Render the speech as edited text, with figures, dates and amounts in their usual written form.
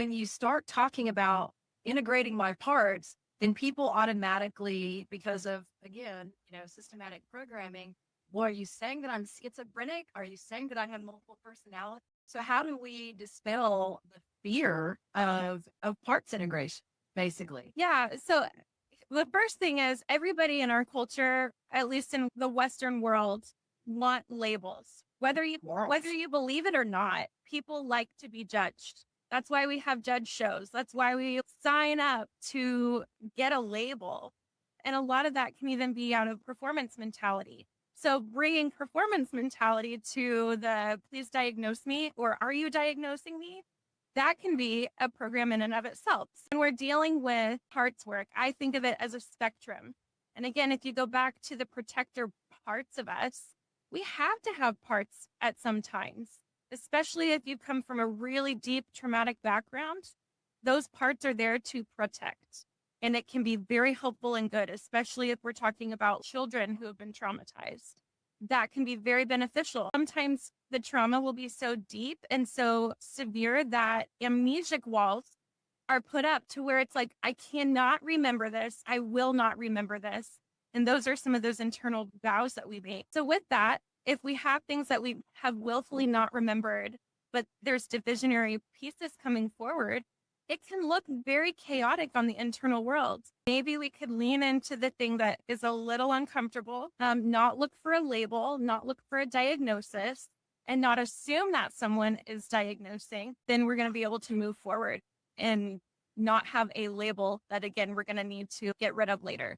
When you start talking about integrating my parts, then people automatically, because of, again, systematic programming, well, are you saying that I'm schizophrenic? Are you saying that I have multiple personalities? So how do we dispel the fear of parts integration, basically? Yeah. So the first thing is everybody in our culture, at least in the Western world, want labels. Whether you believe it or not, people like to be judged. That's why we have judge shows. That's why we sign up to get a label. And a lot of that can even be out of performance mentality. So bringing performance mentality to the please diagnose me or are you diagnosing me? That can be a program in and of itself. When we're dealing with parts work, I think of it as a spectrum. And again, if you go back to the protector parts of us, we have to have parts at some times, especially if you come from a really deep traumatic background. Those parts are there to protect. And it can be very helpful and good, especially if we're talking about children who have been traumatized. That can be very beneficial. Sometimes the trauma will be so deep and so severe that amnesic walls are put up to where it's like, I cannot remember this. I will not remember this. And those are some of those internal vows that we make. So with that, if we have things that we have willfully not remembered, but there's divisionary pieces coming forward, it can look very chaotic on the internal world. Maybe we could lean into the thing that is a little uncomfortable, not look for a label, not look for a diagnosis, and not assume that someone is diagnosing. Then we're going to be able to move forward and not have a label that, again, we're going to need to get rid of later.